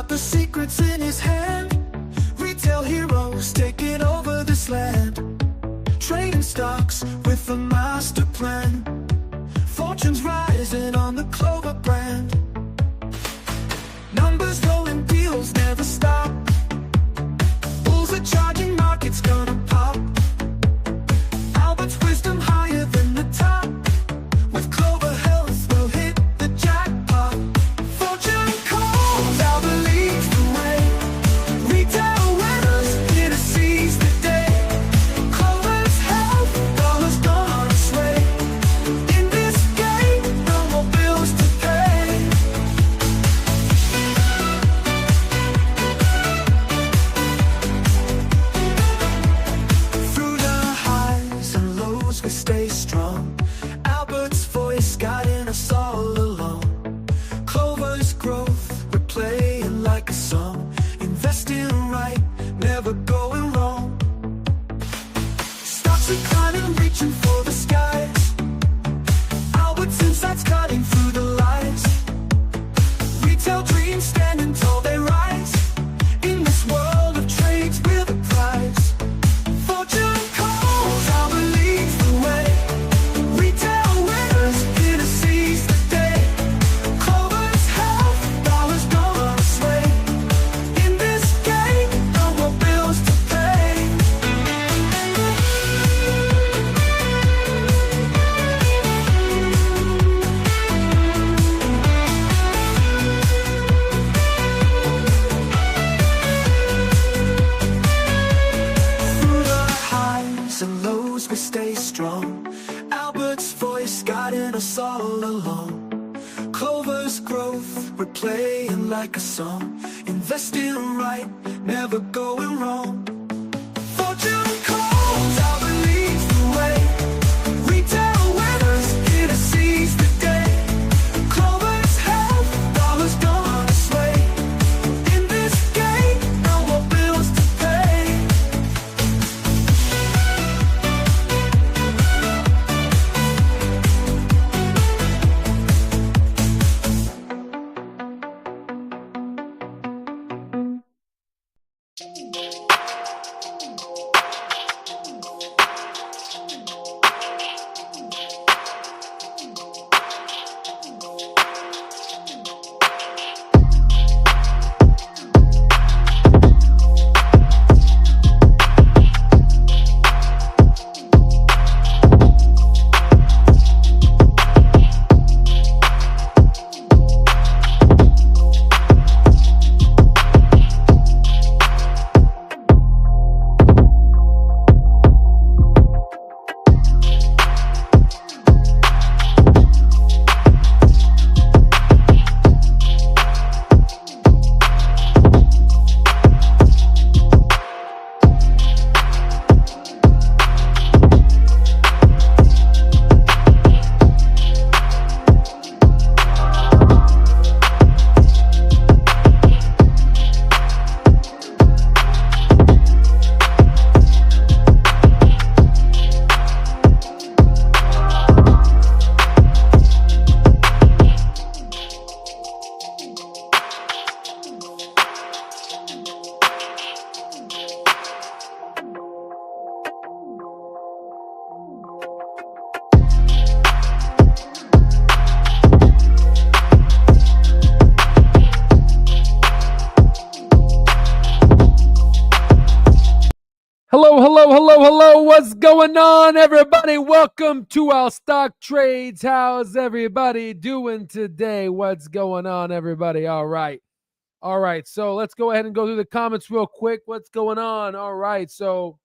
got the secrets in his hand. Retail heroes taking over this land. Trading stocks with a master plan. Fortunes rising on the Clover brand. Numbers rolling, deals never stop. Bulls are charging, markets gonna pop. Albert's wisdom higher than the top. With Clover Health we'll hit the jackpot. Fortune calls, Albert leads the way. Retail winners here to seize the day. Clover's Health, dollars gone sway. In this game, no more bills to pay. Through the highs and lows we stay strong. Albert's voice guiding us all along. Clover's growth, we're playing like a song. Investing right, never going wrong. Stocks are climbing, reaching for the skies. Albert's insights cutting through the lies. Retail dreams standing tall, they rise. In this world of trades, we're the prize. Fortune calls, Albert leads the way. Retail winners here to seize the day. Clover's Health, dollars gonna sway. In this game, no more bills to pay. Through the highs and lows we stay strong. Albert's voice guiding us all along. Clover's growth, we're playing like a song. Investing right, never going wrong. Fortune calls, Albert leads the way. Retail winners here to seize the day. Clover's Health, dollars gonna sway. In this game, no more bills to pay. Hello. What's going on, everybody? Welcome to our stock trades. How's everybody doing today? What's going on, everybody? All right. So let's go ahead and go through the comments real quick. What's going on? All right. So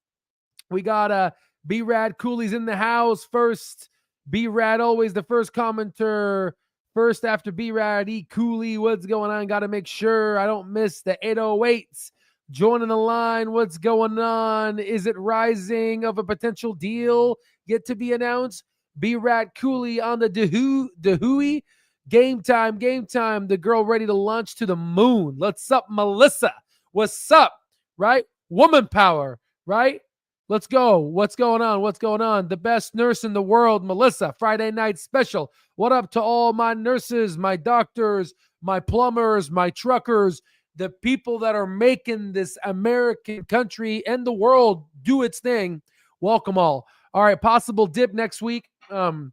we got B-Rad Cooley's in the house first. B-Rad always the first commenter. First after B-Rad, E. Cooley. What's going on? Got to make sure I don't miss the 808s. Joining the line, what's going on? Is it rising of a potential deal yet to be announced? B-Rat Cooley on the Dehooey. Game time. The girl ready to launch to the moon. What's up, Melissa? What's up? Right? Woman power, right? Let's go. What's going on? The best nurse in the world, Melissa. Friday night special. What up to all my nurses, my doctors, my plumbers, my truckers, the people that are making this American country and the world do its thing. Welcome all. All right, possible dip next week. And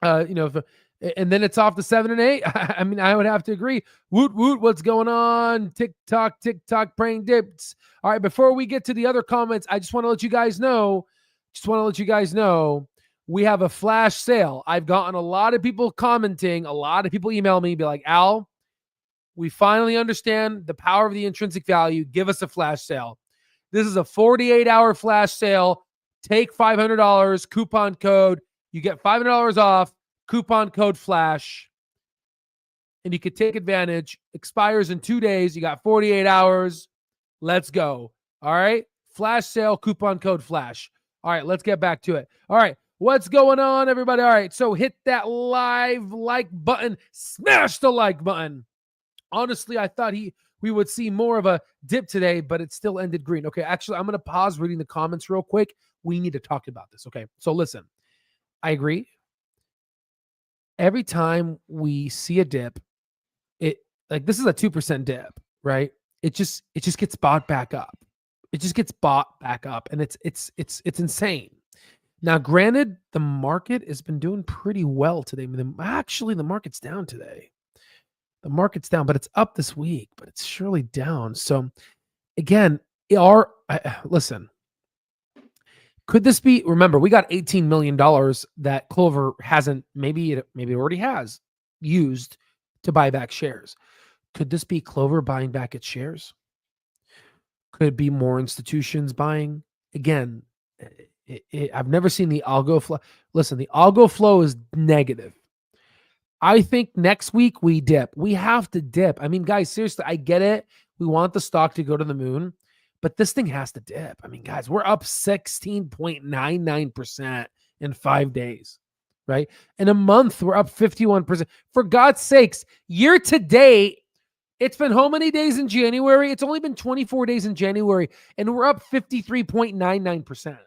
then it's off to 7 and 8. I mean, I would have to agree. Woot woot, what's going on? TikTok, praying dips. All right, before we get to the other comments, I just want to let you guys know. We have a flash sale. I've gotten a lot of people commenting, a lot of people email me, be like, Al, we finally understand the power of the intrinsic value. Give us a flash sale. This is a 48-hour flash sale. Take $500, coupon code. You get $500 off, coupon code FLASH. And you could take advantage. Expires in 2 days. You got 48 hours. Let's go. All right. Flash sale, coupon code FLASH. All right, let's get back to it. All right. What's going on, everybody? All right. So hit that live like button. Smash the like button. Honestly, I thought we would see more of a dip today, but it still ended green. Okay, actually, I'm going to pause reading the comments real quick. We need to talk about this. Okay, so listen. I agree. Every time we see a dip, this is a 2% dip, right? It just gets bought back up. And it's insane. Now, granted, the market has been doing pretty well today. Actually, the market's down today. The market's down, but it's up this week, but it's surely down. So again, listen, could this be, remember, we got $18 million that Clover hasn't, maybe it already has used to buy back shares. Could this be Clover buying back its shares? Could it be more institutions buying? Again, I've never seen the algo flow. Listen, the algo flow is negative. I think next week we dip. We have to dip. I mean, guys, seriously, I get it. We want the stock to go to the moon, but this thing has to dip. I mean, guys, we're up 16.99% in 5 days, right? In a month, we're up 51%. For God's sakes, year to date, it's been how many days in January? It's only been 24 days in January, and we're up 53.99%.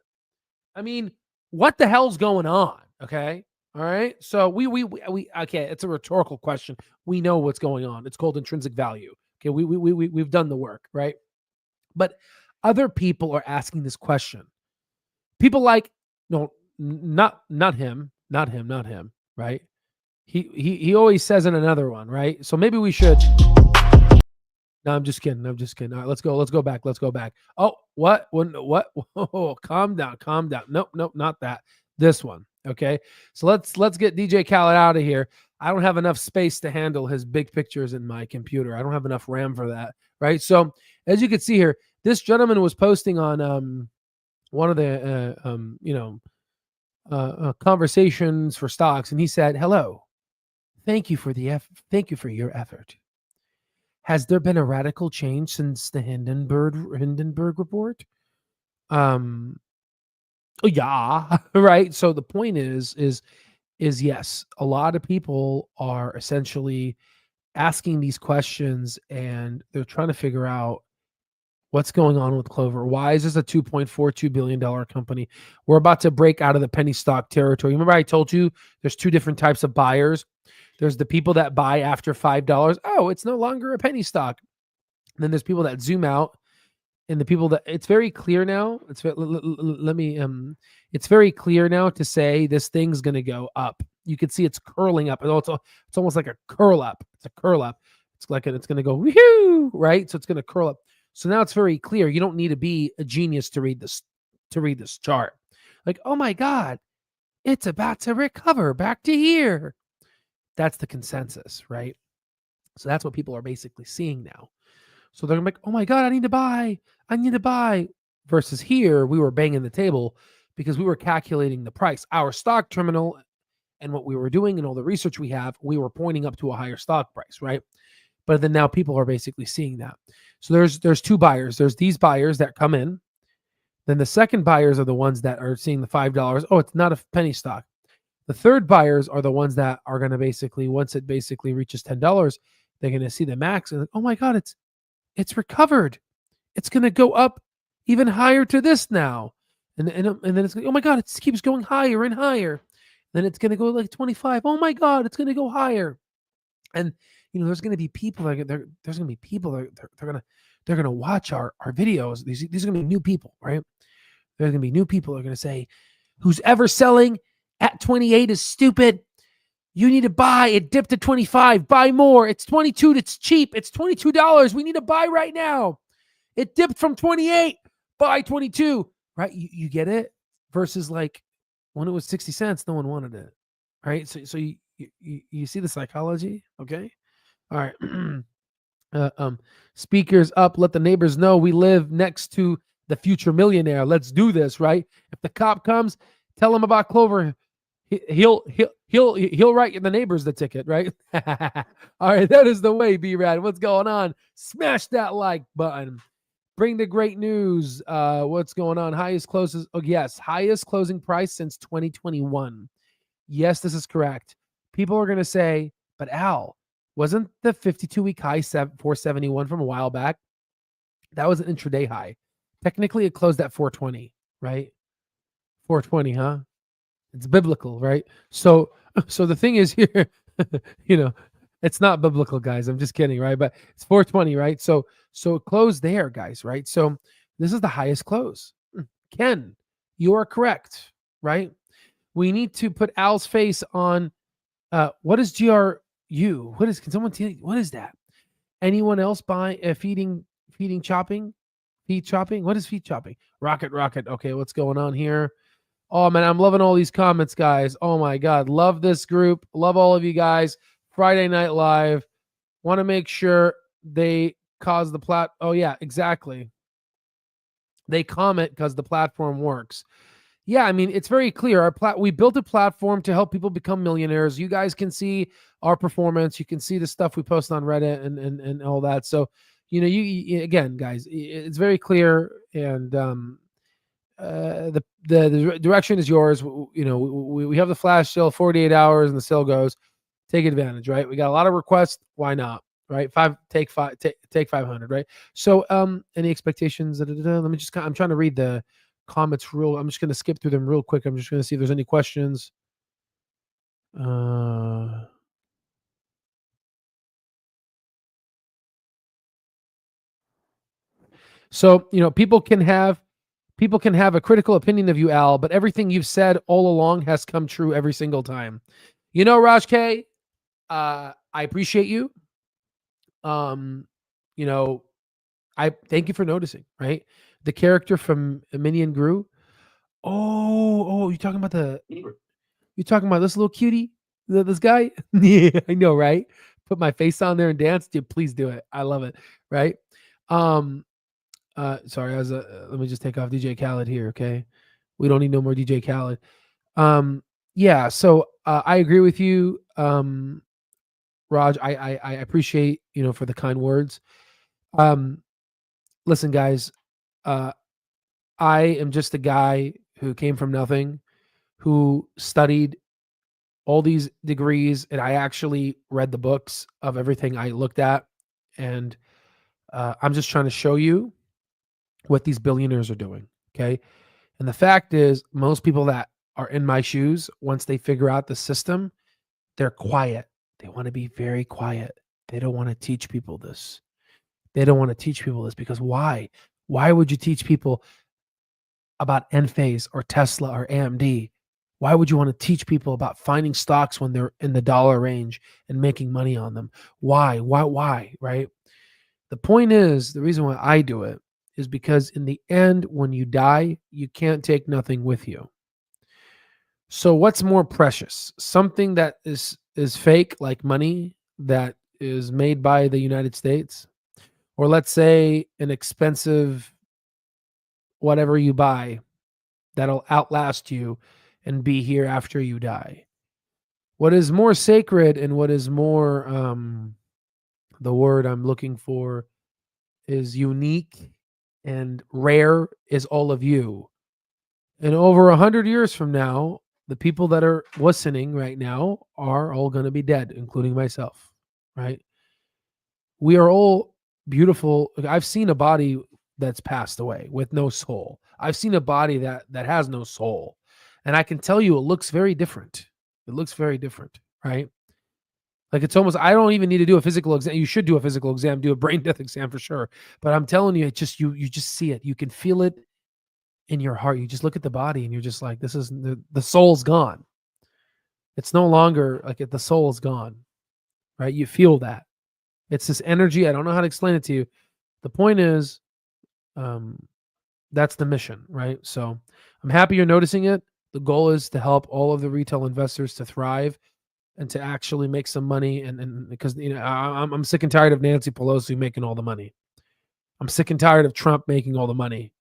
I mean, what the hell's going on? Okay. All right. So we okay, it's a rhetorical question. We know what's going on. It's called intrinsic value. Okay, we've done the work, right? But other people are asking this question. People like, no, not him, right? He always says in another one, right? So maybe we should. No, I'm just kidding. All right, let's go back. Oh, what? Oh, calm down. Nope, not that. This one. Okay. So let's get DJ Khaled out of here. I don't have enough space to handle his big pictures in my computer. I don't have enough RAM for that. Right. So as you can see here, this gentleman was posting on one of the conversations for stocks, and he said, "Hello, thank you for your effort. Has there been a radical change since the Hindenburg report?" Yeah, right. So the point is yes, a lot of people are essentially asking these questions, and they're trying to figure out what's going on with Clover. Why is this a $2.42 billion company? We're about to break out of the penny stock territory. Remember I told you there's two different types of buyers. There's the people that buy after $5. Oh, it's no longer a penny stock. And then there's people that zoom out, and the people that it's very clear now. It's very clear now to say this thing's going to go up. You can see it's curling up. It's almost like a curl up. It's a curl up. It's like it's going to go woohoo, right? So it's going to curl up. So now it's very clear. You don't need to be a genius to read this chart. Like, oh my God, it's about to recover back to here. That's the consensus, right? So that's what people are basically seeing now. So they're like, oh my God, I need to buy. Versus here, we were banging the table because we were calculating the price. Our stock terminal and what we were doing and all the research we have, we were pointing up to a higher stock price, right? But then now people are basically seeing that. So there's two buyers. There's these buyers that come in. Then the second buyers are the ones that are seeing the $5. Oh, it's not a penny stock. The third buyers are the ones that are going to basically, once it basically reaches $10, they're going to see the max and oh my God, it's recovered. It's going to go up even higher to this now. And then it's oh my God, it keeps going higher and higher. Then it's going to go like 25. Oh my God, it's going to go higher. And there's going to be people that there's going to be people that they're going to watch our videos. These are going to be new people, right? There's going to be new people that are going to say, who's ever selling at 28 is stupid. You need to buy. It dipped to 25. Buy more. It's 22. It's cheap. It's $22. We need to buy right now. It dipped from 28. Buy 22. Right? You get it? Versus like when it was 60 cents, no one wanted it. Right? So you see the psychology? Okay. All right. Speakers up. Let the neighbors know we live next to the future millionaire. Let's do this, right? If the cop comes, tell him about Clover. He'll write the neighbors the ticket, right? All right, that is the way, B-Rad. What's going on? Smash that like button. Bring the great news. What's going on? Highest closing price since 2021. Yes, this is correct. People are going to say, but Al, wasn't the 52-week high 471 from a while back? That was an intraday high. Technically, it closed at 420, right? 420, huh? It's biblical, right? So the thing is here, it's not biblical, guys. I'm just kidding, right? But it's 420, right? So it closed there, guys, right? So this is the highest close. Ken, you are correct, right? We need to put Al's face on what is GRU? Can someone tell me what is that? Anyone else buy feeding chopping? Feed chopping? What is feed chopping? Rocket. Okay, what's going on here? Oh, man, I'm loving all these comments, guys. Oh, my God. Love this group. Love all of you guys. Friday Night Live. Want to make sure they cause the Oh, yeah, exactly. They comment because the platform works. Yeah, I mean, it's very clear. We built a platform to help people become millionaires. You guys can see our performance. You can see the stuff we post on Reddit and all that. So, you again, guys, it's very clear. And the direction is yours. We have the flash sale, 48 hours, and the sale goes. Take advantage, right? We got a lot of requests. Why not? Right? Take 500, right? So, any expectations? Let me just. I'm trying to read the comments I'm just going to skip through them real quick. I'm just going to see if there's any questions. So, people can have a critical opinion of you, Al, but everything you've said all along has come true every single time. Raj K, I appreciate you. I thank you for noticing, right? The character from Minion Gru. Oh, you're talking about this little cutie, this guy? Yeah, I know, right? Put my face on there and dance. Dude, please do it. I love it, right? Sorry, let me just take off DJ Khaled here, okay? We don't need no more DJ Khaled. Yeah, so I agree with you, Raj. I appreciate, for the kind words. Listen, guys, I am just a guy who came from nothing, who studied all these degrees, and I actually read the books of everything I looked at. And I'm just trying to show you what these billionaires are doing. Okay. And the fact is, most people that are in my shoes, once they figure out the system, they're quiet. They want to be very quiet. They don't want to teach people this. Because why? Why would you teach people about Enphase or Tesla or AMD? Why would you want to teach people about finding stocks when they're in the dollar range and making money on them? Why, right? The point is, the reason why I do it is because in the end, when you die, you can't take nothing with you. So what's more precious? Something that is fake, like money that is made by the United States? Or let's say an expensive whatever you buy that'll outlast you and be here after you die. What is more sacred and what is more, the word I'm looking for is unique and rare, is all of you. And over 100 years from now, the people that are listening right now are all going to be dead, including myself, right? We are all beautiful. I've seen a body that's passed away with no soul. I've seen a body that has no soul. And I can tell you it looks very different. Right? Like it's almost, I don't even need to do a physical exam. You should do a physical exam, do a brain death exam for sure. But I'm telling you, it just, you just see it. You can feel it in your heart. You just look at the body and you're just like, this is, the soul's gone. It's no longer like the soul is gone, right? You feel that. It's this energy. I don't know how to explain it to you. The point is, that's the mission, right? So I'm happy you're noticing it. The goal is to help all of the retail investors to thrive and to actually make some money. And because, I'm sick and tired of Nancy Pelosi making all the money. I'm sick and tired of Trump making all the money,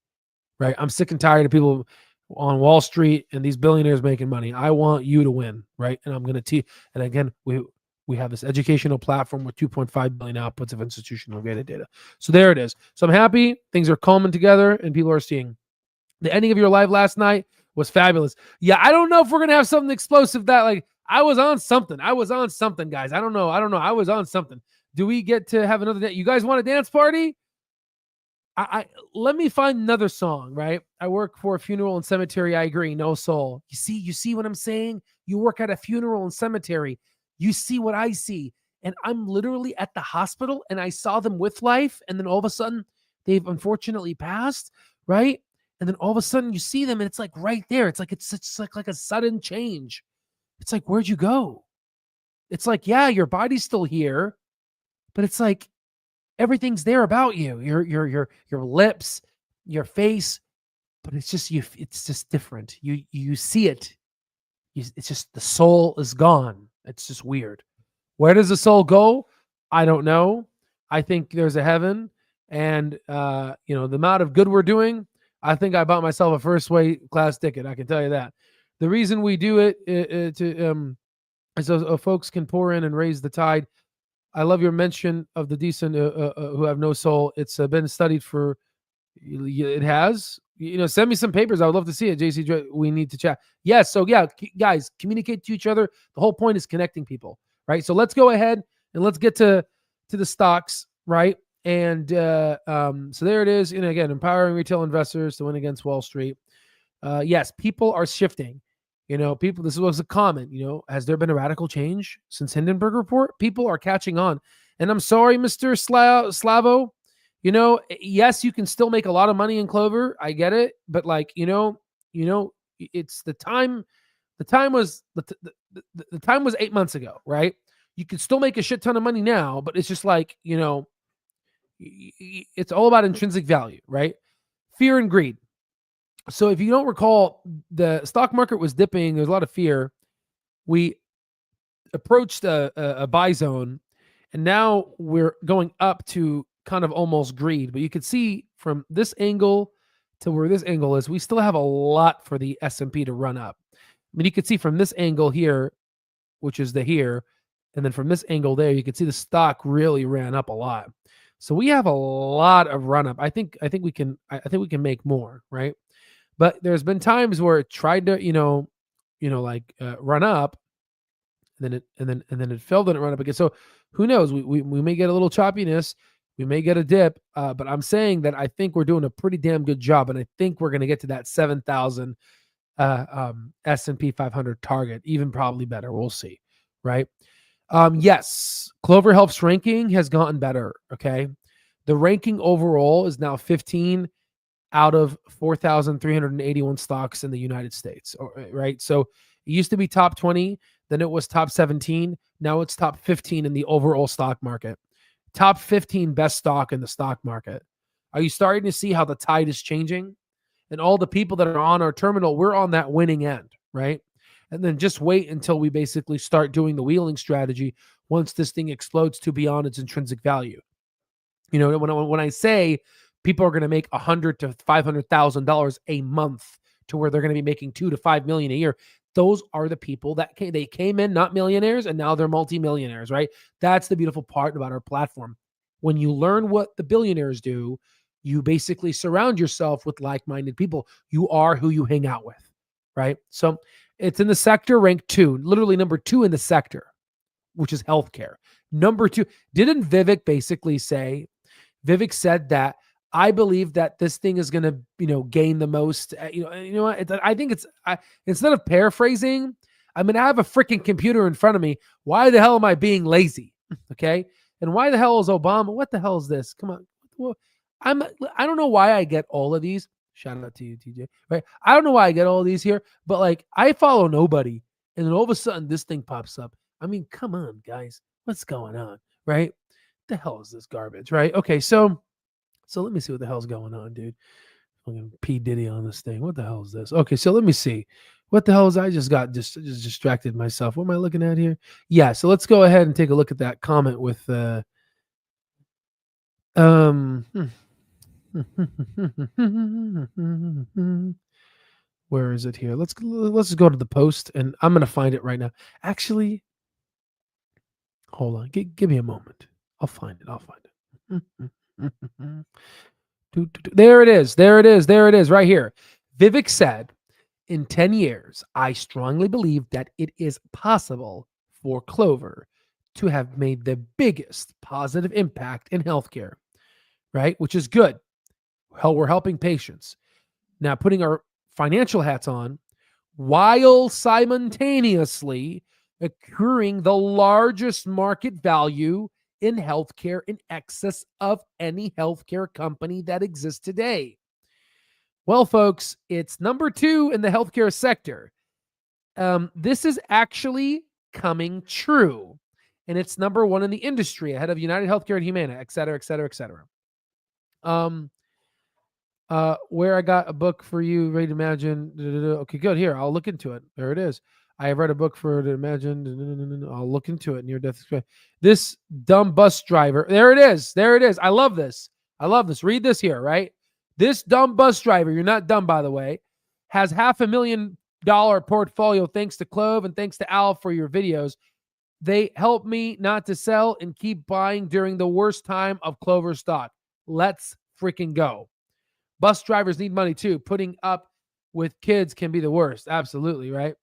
right? I'm sick and tired of people on Wall Street and these billionaires making money. I want you to win, right? And I'm going to teach. And again, we have this educational platform with 2.5 billion outputs of institutional rated data. So there it is. So I'm happy things are calming together and people are seeing. The ending of your live last night was fabulous. Yeah, I don't know if we're going to have something explosive that like I was on something, guys. I don't know. I was on something. Do we get to have another day? You guys want a dance party? I let me find another song, right? I work for a funeral and cemetery. I agree. No soul. You see what I'm saying? You work at a funeral and cemetery. You see what I see. And I'm literally at the hospital and I saw them with life. And then all of a sudden they've unfortunately passed, right? And then all of a sudden you see them and it's like right there. It's like a sudden change. It's like, where'd you go? It's like, yeah, your body's still here, but it's like everything's there about you. Your lips, your face, but it's just you. It's just different. You see it. It's just the soul is gone. It's just weird. Where does the soul go? I don't know. I think there's a heaven, and the amount of good we're doing. I think I bought myself a first class ticket. I can tell you that. The reason we do it is so folks can pour in and raise the tide. I love your mention of the decent who have no soul. It's been studied for. It has. Send me some papers. I would love to see it. JC, we need to chat. Yes. So yeah, guys, communicate to each other. The whole point is connecting people, right? So let's go ahead and let's get to the stocks, right? And so there it is. And again, empowering retail investors to win against Wall Street. Yes, people are shifting. People, this was a comment, has there been a radical change since Hindenburg report? People are catching on. And I'm sorry, Mr. Slavo, yes, you can still make a lot of money in Clover. I get it. But it's the time was, the time was 8 months ago, right? You can still make a shit ton of money now, but it's just like, it's all about intrinsic value, right? Fear and greed. So if you don't recall, the stock market was dipping. There's a lot of fear. We approached a buy zone, and now we're going up to kind of almost greed. But you can see from this angle to where this angle is, we still have a lot for the S&P to run up. I mean, you can see from this angle here, which is here, and then from this angle there, you can see the stock really ran up a lot. So we have a lot of run up. I think we can make more, right? But there's been times where it tried to, run up, and then it failed and it run up again. So who knows? We may get a little choppiness, we may get a dip, but I'm saying that I think we're doing a pretty damn good job, and I think we're going to get to that 7,000 S&P 500 target, even probably better. We'll see, right? Yes, Clover Health's ranking has gotten better. Okay, the ranking overall is now 15 out of 4,381 stocks in the United States, right? So it used to be top 20, then it was top 17, now it's top 15 in the overall stock market. Top 15 best stock in the stock market. Are you starting to see how the tide is changing? And all the people that are on our terminal, we're on that winning end, right? And then just wait until we basically start doing the wheeling strategy once this thing explodes to beyond its intrinsic value. When I say people are going to make $100,000 to $500,000 a month to where they're going to be making $2 to $5 million a year, those are the people that they came in not millionaires and now they're multimillionaires, right? That's the beautiful part about our platform. When you learn what the billionaires do, you basically surround yourself with like-minded people. You are who you hang out with, right? So it's in the sector ranked 2, literally number 2 in the sector, which is healthcare. Number 2, didn't Vivek basically say, Vivek said that I believe that this thing is going to, gain the most. I think it's instead of paraphrasing, I mean, I have a freaking computer in front of me. Why the hell am I being lazy? Okay. And why the hell is Obama? What the hell is this? Come on. Well, I don't know why I get all of these. Shout out to you, TJ. Right? I don't know why I get all of these here, but like I follow nobody, and then all of a sudden this thing pops up. I mean, come on, guys. What's going on? Right? The hell is this garbage? Right? Okay, so let me see what the hell's going on, dude. I'm gonna P Diddy on this thing. What the hell is this? Okay, so let me see. What the hell is I just got just distracted myself. What am I looking at here? Yeah, so let's go ahead and take a look at that comment with where is it here? Let's go to the post, and I'm gonna find it right now. Actually, hold on. Give me a moment. I'll find it. There it is. There it is. There it is. Right here. Vivek said, in 10 years, I strongly believe that it is possible for Clover to have made the biggest positive impact in healthcare, right? Which is good. Hell, we're helping patients. Now, putting our financial hats on while simultaneously accruing the largest market value in healthcare in excess of any healthcare company that exists today. Well, folks, it's number 2 in the healthcare sector. This is actually coming true. And it's number 1 in the industry, ahead of United Healthcare and Humana, et cetera, et cetera, et cetera. Where I got a book for you, ready to imagine. Okay, good. Here, I'll look into it. There it is. I have read a book for to imagine. I'll look into it. Near death. This dumb bus driver. There it is. There it is. I love this. I love this. Read this here, right? This dumb bus driver, you're not dumb, by the way, has $500,000 portfolio thanks to Clove and thanks to Al for your videos. They help me not to sell and keep buying during the worst time of Clover stock. Let's freaking go. Bus drivers need money too. Putting up with kids can be the worst. Absolutely, right?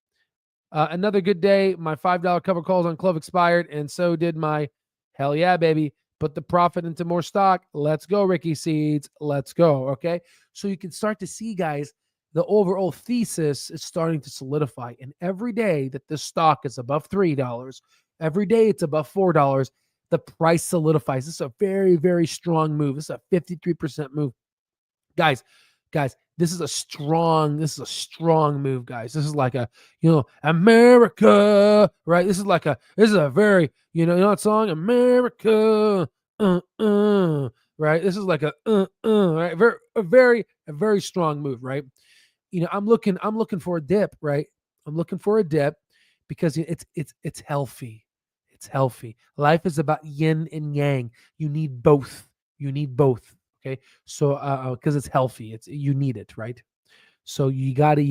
Another good day. My $5 cover calls on Clove expired, and so did my hell yeah, baby. Put the profit into more stock. Let's go, Ricky Seeds. Let's go. Okay. So you can start to see, guys, the overall thesis is starting to solidify. And every day that this stock is above $3, every day it's above $4, the price solidifies. This is a very, very strong move. This is a 53% move. Guys, this is a strong move, guys. This is like a, America, right? This is a very, you know that song, America, right? This is like a, right? A very strong move, right? I'm looking for a dip, right? I'm looking for a dip because it's healthy. It's healthy. Life is about yin and yang. You need both. Okay. So, cause it's healthy, you need it, right? So you gotta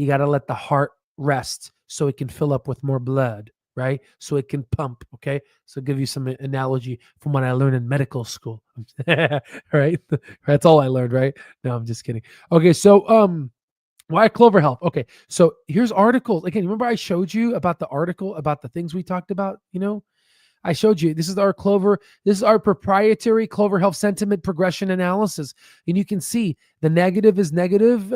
let the heart rest so it can fill up with more blood, right? So it can pump. Okay. So I'll give you some analogy from what I learned in medical school. Right. That's all I learned. Right. No, I'm just kidding. Okay. So, why Clover Health? Okay. So here's articles. Again, remember I showed you about the article about the things we talked about, I showed you. This is our proprietary Clover Health sentiment progression analysis. And you can see the negative is negative.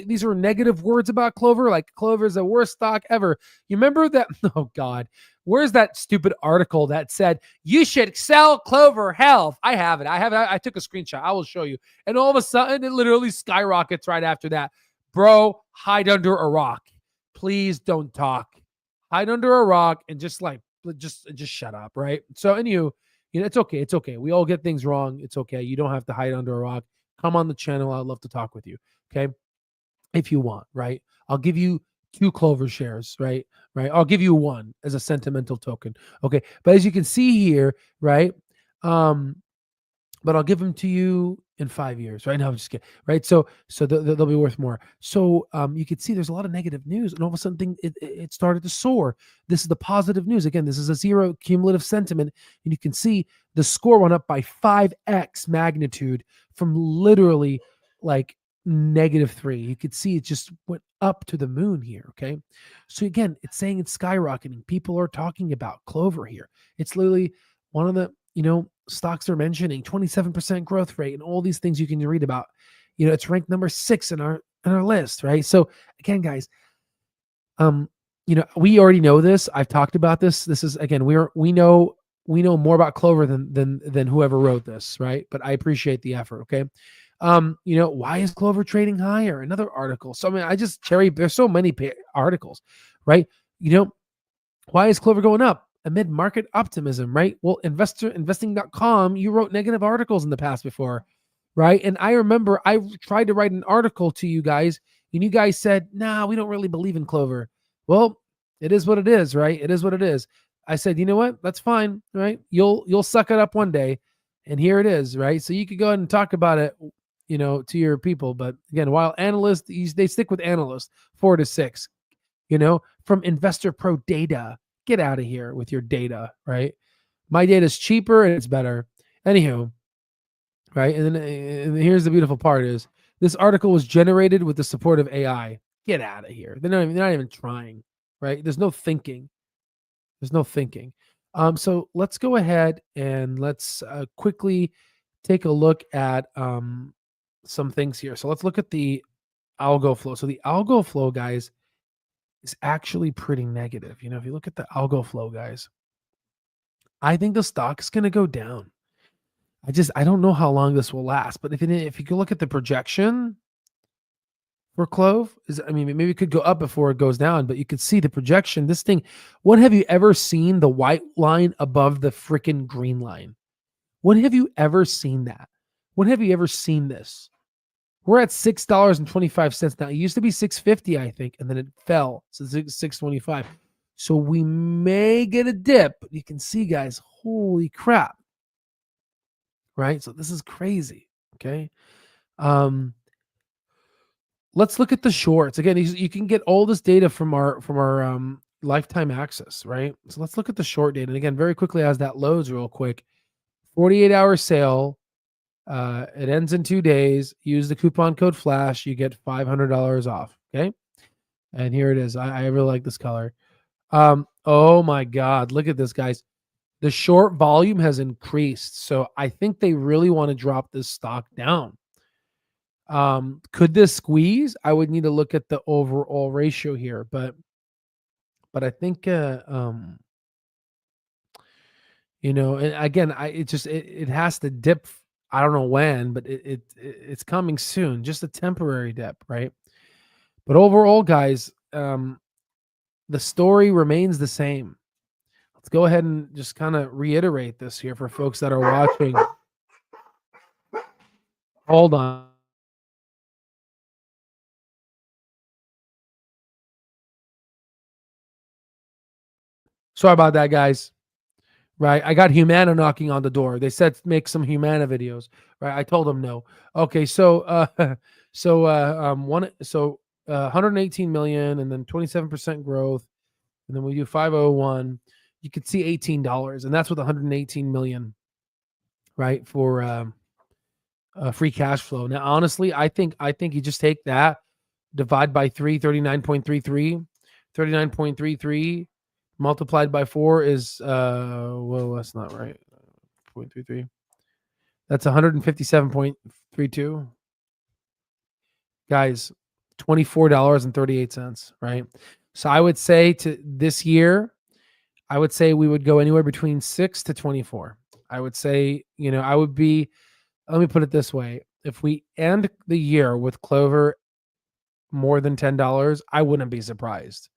These are negative words about Clover, like Clover is the worst stock ever. You remember that? Oh, God. Where's that stupid article that said, you should sell Clover Health? I have it. I took a screenshot. I will show you. And all of a sudden, it literally skyrockets right after that. Bro, hide under a rock. Please don't talk. Hide under a rock and just shut up, right? So, it's okay. It's okay. We all get things wrong. It's okay. You don't have to hide under a rock. Come on the channel. I'd love to talk with you. Okay. If you want, right? I'll give you 2 Clover shares, right? I'll give you 1 as a sentimental token. Okay. But as you can see here, right? But I'll give them to you in 5 years. Right now, I'm just kidding. Right. So they'll be worth more. So you can see there's a lot of negative news, and all of a sudden it started to soar. This is the positive news. Again, this is a 0 cumulative sentiment, and you can see the score went up by 5x magnitude from literally like -3. You could see it just went up to the moon here. Okay. So again, it's saying it's skyrocketing. People are talking about Clover here. It's literally one of the, stocks are mentioning 27% growth rate and all these things you can read about. It's ranked number 6 in our list, right? So again, guys, We already know this. I've talked about this. This is, again, we know more about Clover than whoever wrote this, right? But I appreciate the effort. Okay. Why is Clover trading higher? Another article. So I mean, I just there's so many articles, right? Why is Clover going up amid market optimism, right? Well, investing.com, you wrote negative articles in the past before, right? And I remember I tried to write an article to you guys, and you guys said, "Nah, we don't really believe in Clover." Well, it is what it is, right? It is what it is. I said, you know what? That's fine, right? You'll suck it up one day, and here it is, right? So you could go ahead and talk about it, to your people. But again, while analysts, they stick with analysts 4 to 6, from Investor Pro data. Get out of here with your data, right? My data is cheaper and it's better. Anywho, right? And here's the beautiful part is this article was generated with the support of AI. Get out of here. They're not even trying, right? There's no thinking. So let's go ahead and let's quickly take a look at some things here. So let's look at the algo flow. So the algo flow, guys, is actually pretty negative. If you look at the algo flow, guys, I think the stock is going to go down. I don't know how long this will last, but if you could look at the projection for Clove, maybe it could go up before it goes down, but you could see the projection. This thing, when have you ever seen the white line above the freaking green line? When have you ever seen that? When have you ever seen this? We're at $6.25 now. It used to be $6.50, I think, and then it fell to $6.25. So we may get a dip, but you can see, guys, holy crap. Right? So this is crazy. Okay. Let's look at the shorts. Again, you can get all this data from our lifetime access, right? So let's look at the short data. And again, very quickly as that loads real quick, 48-hour sale. It ends in 2 days. Use the coupon code FLASH. You get $500 off. Okay. And here it is. I really like this color. Oh my God. Look at this, guys. The short volume has increased. So I think they really want to drop this stock down. Could this squeeze? I would need to look at the overall ratio here, but I think, and again, it has to dip. I don't know when, but it's coming soon. Just a temporary dip, right? But overall, guys, the story remains the same. Let's go ahead and just kind of reiterate this here for folks that are watching. Hold on. Sorry about that, guys. Right. I got Humana knocking on the door. They said make some Humana videos. Right. I told them no. Okay. So 118 million and then 27% growth. And then we do 501. You could see $18. And that's with 118 million, right? For free cash flow. Now, honestly, I think you just take that, divide by 3, 39.33, 39.33 multiplied by 4 is that's not right. 0.33. That's 157.32. Guys, $24.38, right? So I would say to this year, I would say we would go anywhere between 6 to 24. I would say, I would be, let me put it this way. If we end the year with Clover more than $10, I wouldn't be surprised.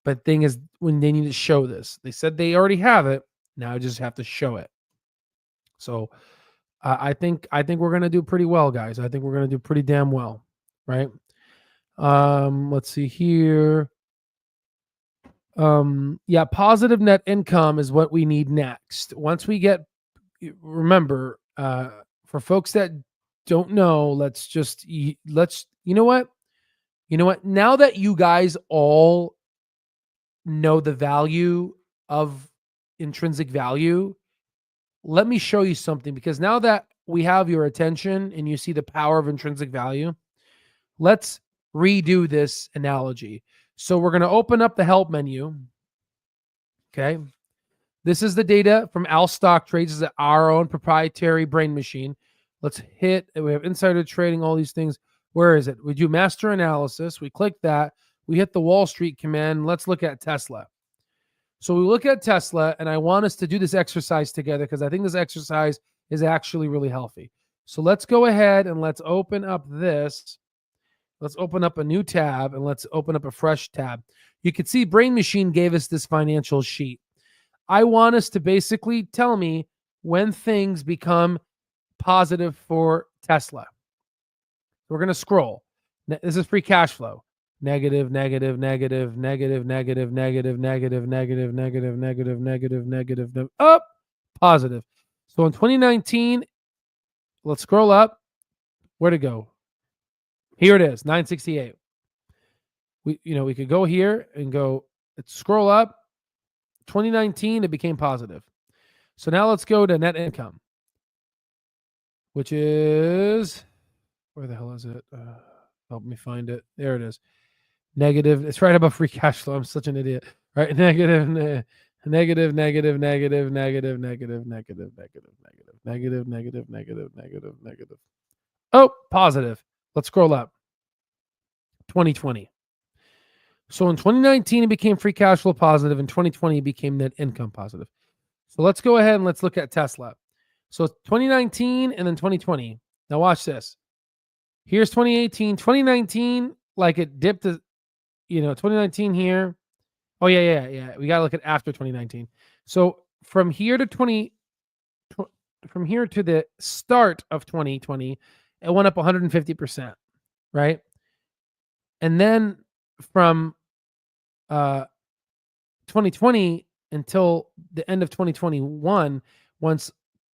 But thing is, when they need to show this, they said they already have it. Now I just have to show it. So I think we're gonna do pretty well, guys. I think we're gonna do pretty damn well, right? Let's see here. Yeah, positive net income is what we need next. Once we get, remember, for folks that don't know, you know what? Now that you guys all know the value of intrinsic value, let me show you something, because now that we have your attention and you see the power of intrinsic value, let's redo this analogy. So we're going to open up the help menu. Okay. This is the data from Al Stock Trades. This is our own proprietary brain machine. Let's hit, we have insider trading, all these things. Where is it? We do master analysis. We click that. we hit the Wall Street command. Let's look at Tesla. So we look at Tesla, and I want us to do this exercise together because I think this exercise is actually really healthy. So let's go ahead and let's open up this. Let's open up a new tab and let's open up a fresh tab. You can see Brain Machine gave us this financial sheet. I want us to basically tell me when things become positive for Tesla. We're going to scroll. This is free cash flow. Negative, negative, negative, negative, negative, negative, negative, negative, negative, negative, negative, negative, up, positive. So in 2019, let's scroll up. Where'd it go? Here it is, 968. We could go here and go, let's scroll up. 2019, it became positive. So now let's go to net income, which is, where the hell is it? Help me find it. There it is. Negative. It's right above free cash flow. I'm such an idiot. Right? Negative, negative, negative, negative, negative, negative, negative, negative, negative, negative, negative, negative. Oh, positive. Let's scroll up. 2020. So in 2019, it became free cash flow positive. In 2020, it became net income positive. So let's go ahead and let's look at Tesla. So 2019 and then 2020. Now watch this. Here's 2018. 2019, like it dipped to, 2019 here. Oh, yeah. We got to look at after 2019. So from here to from here to the start of 2020, it went up 150%, right? And then from 2020 until the end of 2021, once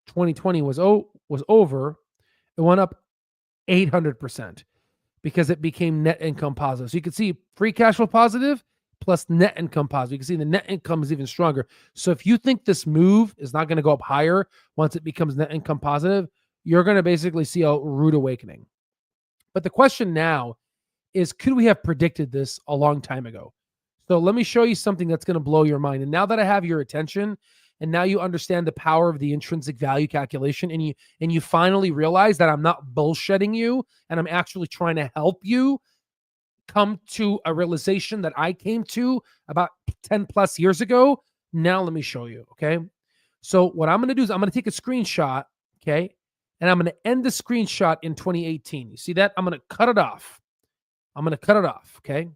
2020 was over, it went up 800% because it became net income positive. So you can see free cash flow positive plus net income positive. You can see the net income is even stronger. So if you think this move is not going to go up higher once it becomes net income positive, you're going to basically see a rude awakening. But the question now is, could we have predicted this a long time ago? So let me show you something that's going to blow your mind. And now that I have your attention, and now you understand the power of the intrinsic value calculation, and you finally realize that I'm not bullshitting you, and I'm actually trying to help you come to a realization that I came to about 10 plus years ago. Now let me show you, okay? So what I'm going to do is I'm going to take a screenshot, okay? And I'm going to end the screenshot in 2018. You see that? I'm going to cut it off. Okay?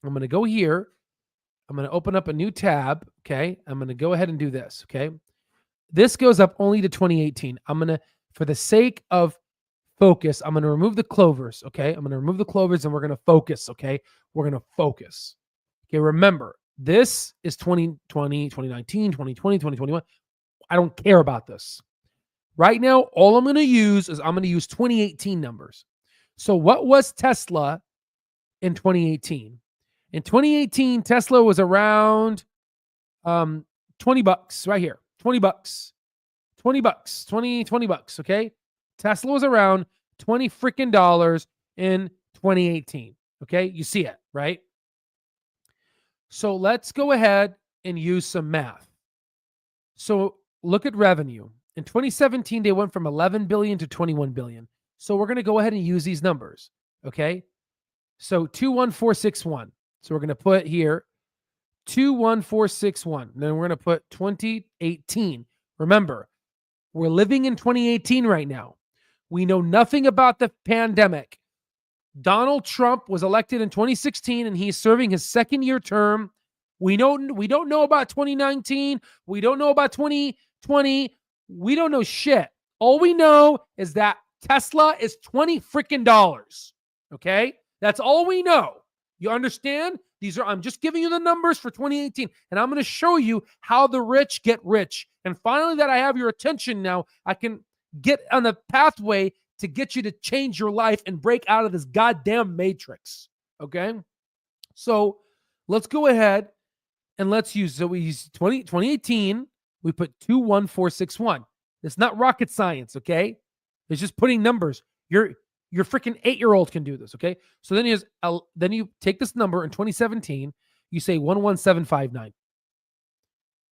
I'm going to go here. I'm going to open up a new tab, okay? I'm going to go ahead and do this, okay? This goes up only to 2018. I'm going to, for the sake of focus, I'm going to remove the clovers, okay? I'm going to remove the clovers and we're going to focus, okay? We're going to focus. Okay, remember, this is 2020, 2019, 2020, 2021. I don't care about this. Right now, all I'm going to use is I'm going to use 2018 numbers. So what was Tesla in 2018? In 2018, Tesla was around $20 right here. $20, okay? Tesla was around $20 freaking dollars in 2018, okay? You see it, right? So let's go ahead and use some math. So look at revenue. In 2017, they went from 11 billion to 21 billion. So we're going to go ahead and use these numbers, okay? So 21461. So we're going to put here 21461. Then we're going to put 2018. Remember, we're living in 2018 right now. We know nothing about the pandemic. Donald Trump was elected in 2016 and he's serving his second-year term. We don't know about 2019. We don't know about 2020. We don't know shit. All we know is that Tesla is $20 freaking dollars. Okay? That's all we know. You understand? I'm just giving you the numbers for 2018, and I'm going to show you how the rich get rich. And finally, that I have your attention now, I can get on the pathway to get you to change your life and break out of this goddamn matrix. Okay? So let's go ahead and let's use, so we use 2018, we put 21461. It's not rocket science, okay? It's just putting numbers. Your freaking 8-year-old can do this, okay? So then you take this number in 2017, you say 11759.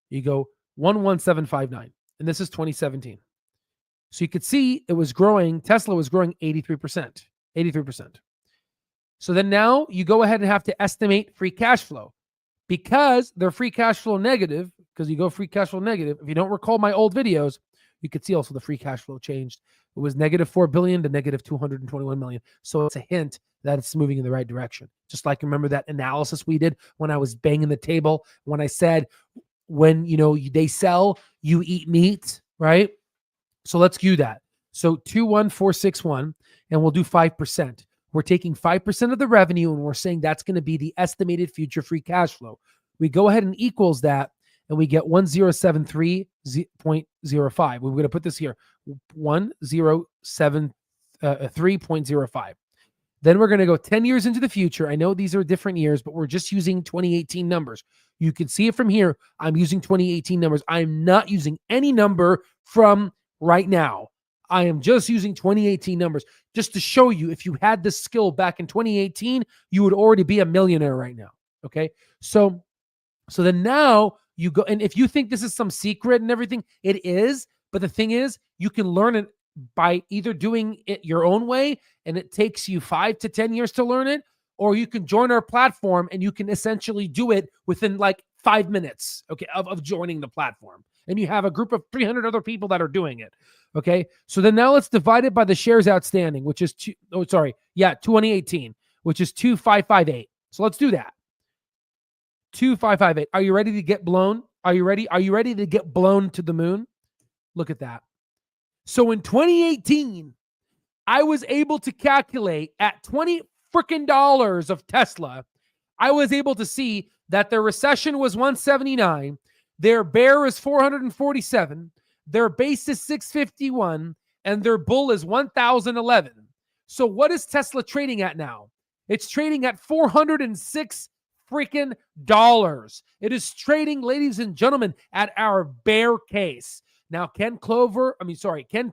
You go 11759, and this is 2017. So you could see it was growing, Tesla was growing 83%. So then now you go ahead and have to estimate free cash flow because they're free cash flow negative, because you go free cash flow negative. If you don't recall my old videos, you could see also the free cash flow changed. It was negative 4 billion to negative 221 million. So it's a hint that it's moving in the right direction. Just like remember that analysis we did when I was banging the table, when I said, when they sell, you eat meat, right? So let's do that. So 21461, and we'll do 5%. We're taking 5% of the revenue, and we're saying that's going to be the estimated future free cash flow. We go ahead and equals that, and we get 1073.05. We're going to put this here, 1073.05. Then we're going to go 10 years into the future. I know these are different years, but we're just using 2018 numbers. You can see it from here. I'm using 2018 numbers. I'm not using any number from right now. I am just using 2018 numbers just to show you if you had this skill back in 2018, you would already be a millionaire right now. Okay. So then now you go, and if you think this is some secret and everything, it is. But the thing is, you can learn it by either doing it your own way, and it takes you 5 to 10 years to learn it, or you can join our platform and you can essentially do it within like 5 minutes, okay, of joining the platform. And you have a group of 300 other people that are doing it. Okay. So then now let's divide it by the shares outstanding, which is 2018, which is 2558. So let's do that. 2558. Are you ready to get blown? Are you ready? Are you ready to get blown to the moon? Look at that. So in 2018, I was able to calculate at $20 freaking of Tesla. I was able to see that their recession was 179, their bear is 447, their base is 651, and their bull is 1011. So what is Tesla trading at now? It's trading at $406 freaking dollars. It is trading, ladies and gentlemen, at our bear case. Now, can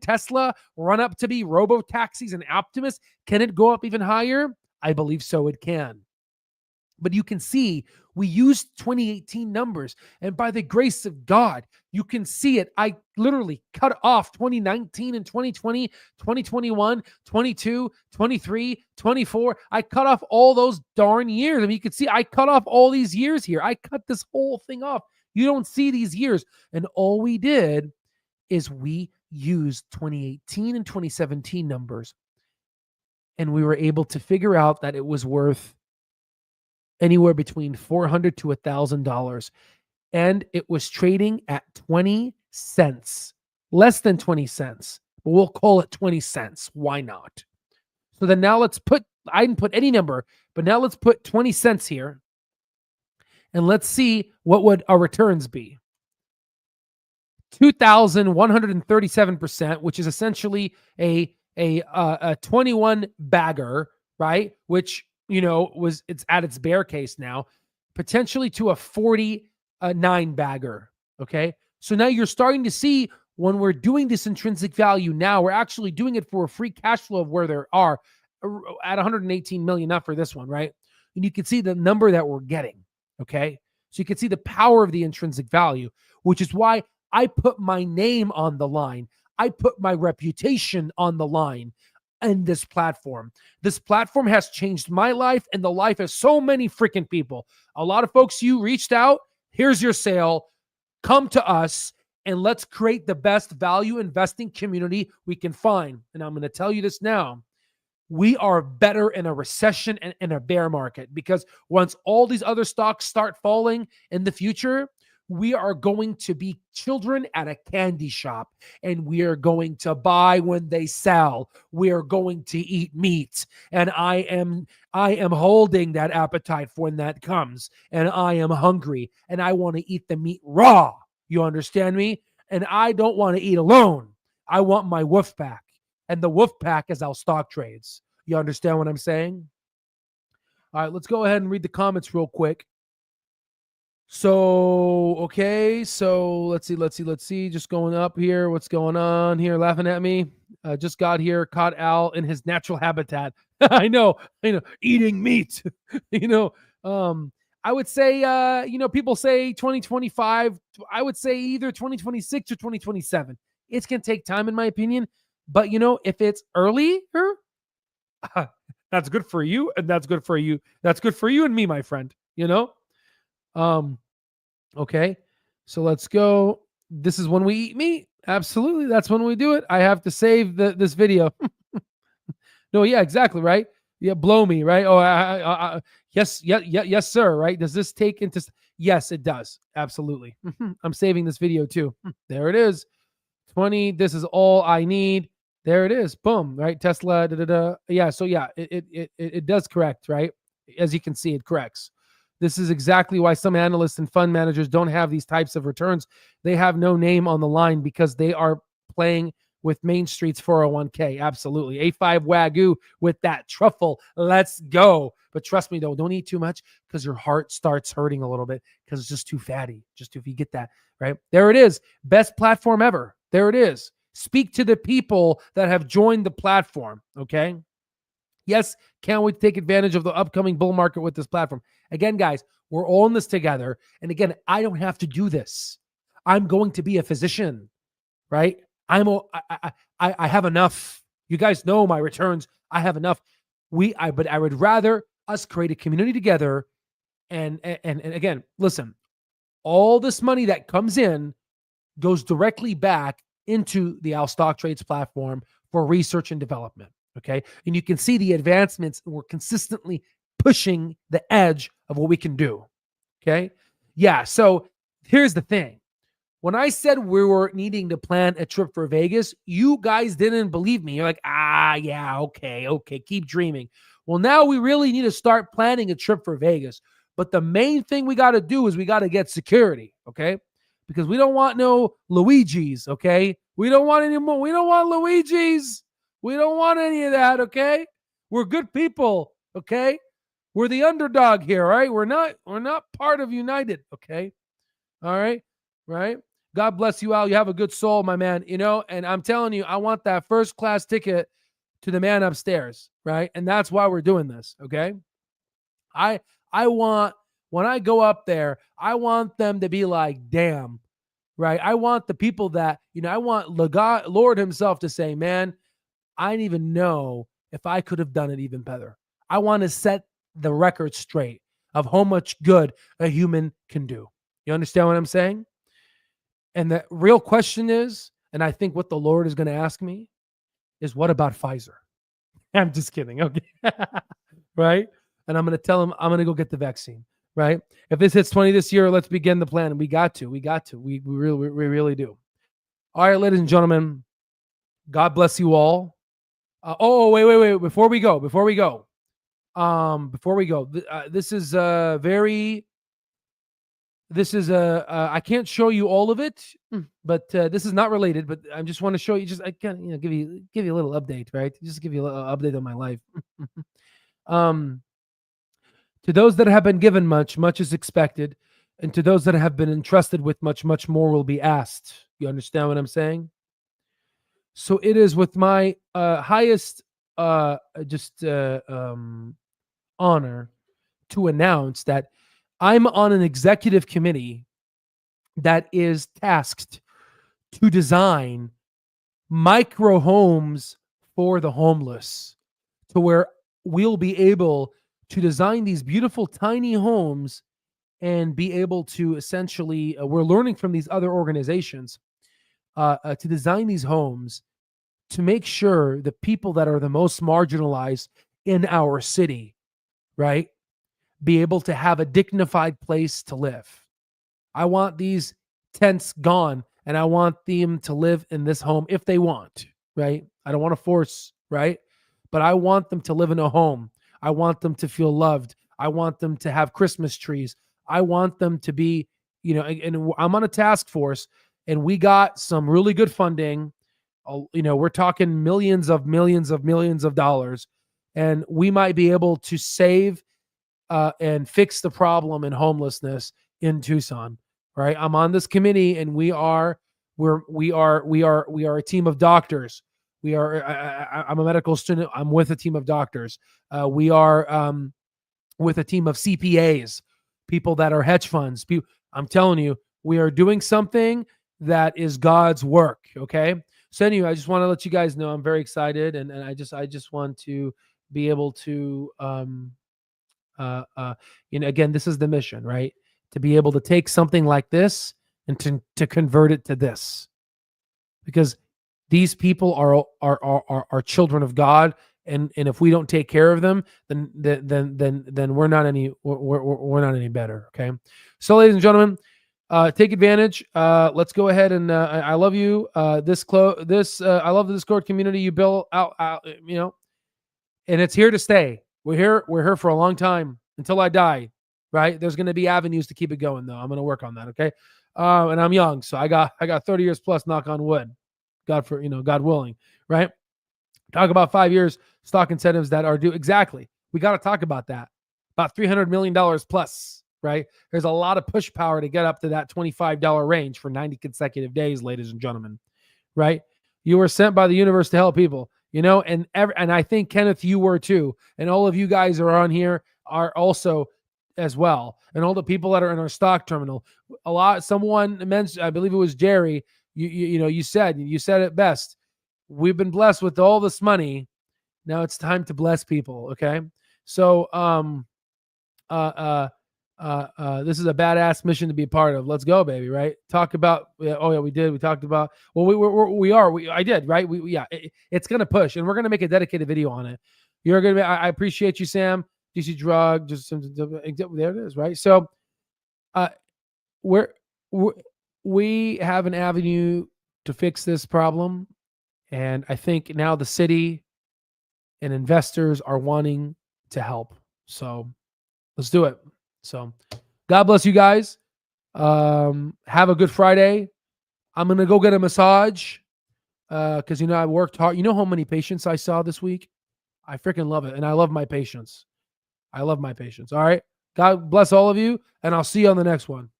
Tesla run up to be robo-taxis and Optimus? Can it go up even higher? I believe so it can. But you can see we used 2018 numbers, and by the grace of God, you can see it. I literally cut off 2019 and 2020, 2021, 22, 23, 24. I cut off all those darn years. I mean, you can see I cut off all these years here. I cut this whole thing off. You don't see these years. And all we did is we used 2018 and 2017 numbers, and we were able to figure out that it was worth anywhere between $400 to $1,000, and it was trading at 20 cents, less than 20 cents, but we'll call it 20 cents. Why not? So then now I didn't put any number, but now let's put 20 cents here, and let's see what would our returns be. 2,137%, which is essentially a 21 bagger, right? Which, it's at its bear case now, potentially to a 49 bagger. Okay. So now you're starting to see when we're doing this intrinsic value now, we're actually doing it for a free cash flow of where there are at 118 million, not for this one, right? And you can see the number that we're getting. Okay. So you can see the power of the intrinsic value, which is why I put my name on the line. I put my reputation on the line in this platform. This platform has changed my life and the life of so many freaking people. A lot of folks, you reached out. Here's your sale. Come to us and let's create the best value investing community we can find. And I'm going to tell you this now. We are better in a recession and in a bear market, because once all these other stocks start falling in the future, we are going to be children at a candy shop, and we are going to buy when they sell. We are going to eat meat, and I am holding that appetite for when that comes, and I am hungry, and I want to eat the meat raw. You understand me? And I don't want to eat alone. I want my wolf pack, and the wolf pack is our stock trades. You understand what I'm saying? All right, let's go ahead and read the comments real quick. So, okay. So let's see. Just going up here. What's going on here? Laughing at me. Just got here, caught Al in his natural habitat. I know, eating meat, I would say, people say 2025. I would say either 2026 or 2027. It's going to take time, in my opinion. But, if it's earlier, That's good for you, and that's good for you. That's good for you and me, my friend. Okay. So let's go. This is when we eat meat. Absolutely. That's when we do it. I have to save this video. No, yeah, exactly, right? Yeah, blow me, right? Oh, yes, yes, sir, right? Does this take into? Yes, it does. Absolutely. I'm saving this video too. There it is. 20. This is all I need. There it is. Boom. Right. Tesla. Da, da, da. Yeah. So yeah, it does correct, right? As you can see, it corrects. This is exactly why some analysts and fund managers don't have these types of returns. They have no name on the line because they are playing with Main Street's 401k. Absolutely. A5 Wagyu with that truffle. Let's go. But trust me, though, don't eat too much because your heart starts hurting a little bit because it's just too fatty. Just if you get that, right? There it is. Best platform ever. There it is. Speak to the people that have joined the platform. Okay. Yes, can't wait to take advantage of the upcoming bull market with this platform. Again, guys, we're all in this together. And again, I don't have to do this. I'm going to be a physician, right? I have enough. You guys know my returns. I have enough. But I would rather us create a community together. And again, listen, all this money that comes in goes directly back into the Al Stock Trades platform for research and development. Okay. And you can see the advancements. We're consistently pushing the edge of what we can do. Okay. Yeah. So here's the thing. When I said we were needing to plan a trip for Vegas, you guys didn't believe me. You're like, yeah, okay, keep dreaming. Well, now we really need to start planning a trip for Vegas. But the main thing we got to do is we got to get security. Okay. Because we don't want no Luigi's. Okay. We don't want any more. We don't want Luigi's. We don't want any of that, okay? We're good people, okay? We're the underdog here, right? We're not part of United, okay? All right? Right? God bless you, Al. You have a good soul, my man, and I'm telling you, I want that first class ticket to the man upstairs, right? And that's why we're doing this, okay? I want, when I go up there, I want them to be like, damn, right? I want the people that, I want God, Lord himself to say, man, I didn't even know if I could have done it even better. I want to set the record straight of how much good a human can do. You understand what I'm saying? And the real question is, and I think what the Lord is going to ask me is, what about Pfizer? I'm just kidding. Okay. Right? And I'm going to tell him I'm going to go get the vaccine. Right? If this hits 20 this year, let's begin the plan. We got to. We really do. All right, ladies and gentlemen, God bless you all. Wait. Before we go, this is I can't show you all of it, but this is not related, but I just want to show you, I can, give you a little update, right? Just give you a little update on my life. To those that have been given much, much is expected. And to those that have been entrusted with much, much more will be asked. You understand what I'm saying? So it is with my highest honor to announce that I'm on an executive committee that is tasked to design micro homes for the homeless, to where we'll be able to design these beautiful tiny homes and be able to essentially, we're learning from these other organizations to design these homes to make sure the people that are the most marginalized in our city, right, be able to have a dignified place to live. I want these tents gone, and I want them to live in this home if they want, right? I don't want to force, right? But I want them to live in a home. I want them to feel loved. I want them to have Christmas trees. I want them to be, and I'm on a task force, and we got some really good funding. We're talking millions of dollars, and we might be able to save and fix the problem in homelessness in Tucson. Right? I'm on this committee, and we are a team of doctors. I'm a medical student. I'm with a team of doctors. We are with a team of CPAs, people that are hedge funds. I'm telling you, we are doing something that is God's work. Okay. So anyway, I just want to let you guys know I'm very excited, and I just want to be able to, again, this is the mission, right? To be able to take something like this and to convert it to this, because these people are children of God, and if we don't take care of them, then we're not any better. Okay, so ladies and gentlemen, take advantage. Let's go ahead and I love you. I love the Discord community you built out. And it's here to stay. We're here for a long time until I die. Right? There's going to be avenues to keep it going, though. I'm going to work on that. Okay, and I'm young, so I got 30 years plus. Knock on wood. God willing, right? Talk about 5 years stock incentives that are due. Exactly. We got to talk about that. About $300 million plus, right? There's a lot of push power to get up to that $25 range for 90 consecutive days, ladies and gentlemen, right? You were sent by the universe to help people, and I think, Kenneth, you were too. And all of you guys are on here are also as well. And all the people that are in our stock terminal, someone mentioned, I believe it was Jerry, you said it best. We've been blessed with all this money. Now it's time to bless people. Okay. So, this is a badass mission to be a part of. Let's go, baby. Right. Talk about, we did. We talked about, I did. Right. It's going to push, and we're going to make a dedicated video on it. You're going to be, I appreciate you, Sam. DC drug, there it is. Right. So, we have an avenue to fix this problem. And I think now the city and investors are wanting to help. So let's do it. So God bless you guys. Have a good Friday. I'm going to go get a massage because, I worked hard. You know how many patients I saw this week? I freaking love it. And I love my patients. All right. God bless all of you. And I'll see you on the next one.